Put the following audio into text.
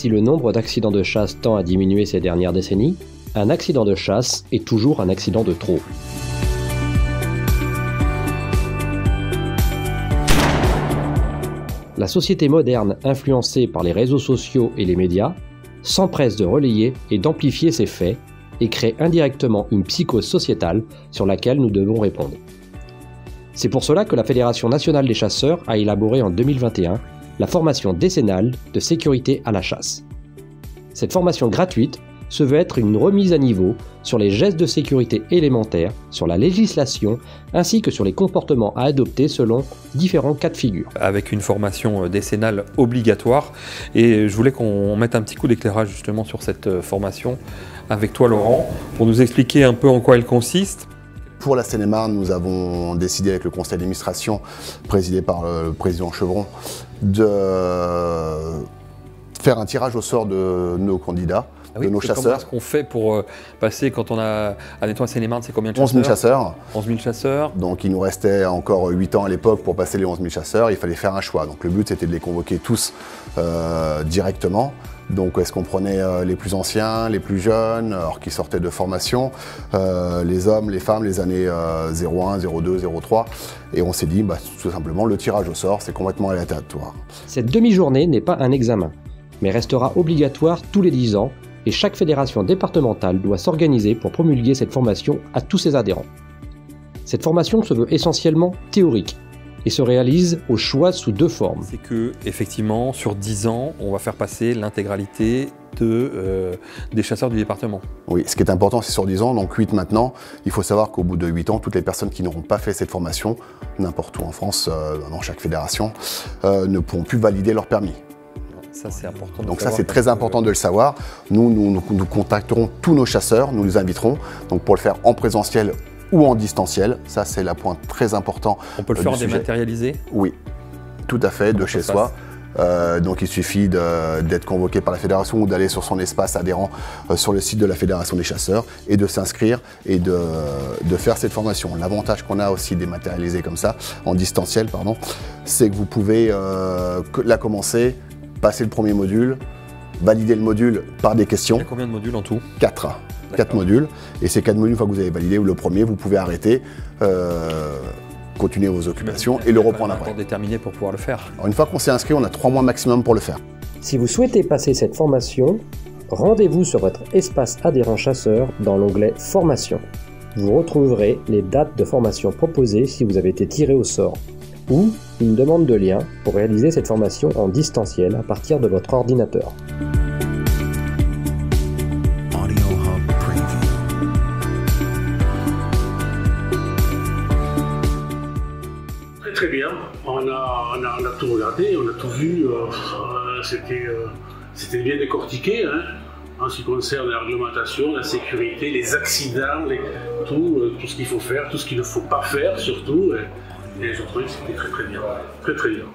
si le nombre d'accidents de chasse tend à diminuer ces dernières décennies, un accident de chasse est toujours un accident de trop. La société moderne, influencée par les réseaux sociaux et les médias, s'empresse de relayer et d'amplifier ces faits et crée indirectement une psychose sociétale sur laquelle nous devons répondre. C'est pour cela que la Fédération nationale des chasseurs a élaboré en 2021 la formation décennale de sécurité à la chasse. Cette formation gratuite se veut être une remise à niveau sur les gestes de sécurité élémentaires, sur la législation, ainsi que sur les comportements à adopter selon différents cas de figure. Avec une formation décennale obligatoire, et je voulais qu'on mette un petit coup d'éclairage justement sur cette formation avec toi Laurent, pour nous expliquer un peu en quoi elle consiste. Pour la Seine-et-Marne, nous avons décidé avec le conseil d'administration, présidé par le président Chevron, de faire un tirage au sort de nos candidats, de nos chasseurs. Comment est-ce qu'on fait pour passer, quand on a, admettons à Seine-et-Marne, c'est combien de chasseurs? 11 000 chasseurs. 11 000 chasseurs. Donc il nous restait encore 8 ans à l'époque pour passer les 11 000 chasseurs, il fallait faire un choix. Donc le but c'était de les convoquer tous directement. Donc est-ce qu'on prenait les plus anciens, les plus jeunes, alors qui sortaient de formation, les hommes, les femmes, les années 01, 02, 03. Et on s'est dit, tout simplement, le tirage au sort, c'est complètement aléatoire. Cette demi-journée n'est pas un examen, mais restera obligatoire tous les 10 ans, et chaque fédération départementale doit s'organiser pour promulguer cette formation à tous ses adhérents. Cette formation se veut essentiellement théorique, et se réalise au choix sous 2 formes. C'est que, effectivement, sur 10 ans, on va faire passer l'intégralité des chasseurs du département. Oui, ce qui est important, c'est sur 10 ans, donc 8 maintenant. Il faut savoir qu'au bout de 8 ans, toutes les personnes qui n'auront pas fait cette formation, n'importe où en France, dans chaque fédération, ne pourront plus valider leur permis. Ça, c'est important. Donc ça, c'est très important de le savoir. Nous contacterons tous nos chasseurs, nous les inviterons, donc pour le faire en présentiel ou en distanciel. Ça, c'est la point très important. On peut le faire en dématérialisé? Oui, tout à fait, de chez soi. Donc il suffit d'être convoqué par la fédération ou d'aller sur son espace adhérent sur le site de la Fédération des chasseurs et de s'inscrire et de faire cette formation. L'avantage qu'on a aussi dématérialisé comme ça, en distanciel, pardon, c'est que vous pouvez la commencer, passer le premier module, valider le module par des questions. Il y a combien de modules en tout? 4. 4 modules. Et ces 4 modules, une fois que vous avez validé le premier, vous pouvez arrêter, continuer vos occupations et le reprendre après. Un temps déterminé pour pouvoir le faire. Alors, une fois qu'on s'est inscrit, on a 3 mois maximum pour le faire. Si vous souhaitez passer cette formation, rendez-vous sur votre espace adhérent chasseur dans l'onglet Formation. Vous retrouverez les dates de formation proposées si vous avez été tiré au sort, ou une demande de lien pour réaliser cette formation en distanciel à partir de votre ordinateur. Très bien, on a tout regardé, on a tout vu, c'était bien décortiqué en ce qui concerne la réglementation, la sécurité, les accidents, tout ce qu'il faut faire, tout ce qu'il ne faut pas faire surtout, et je trouvais que c'était très bien, très bien.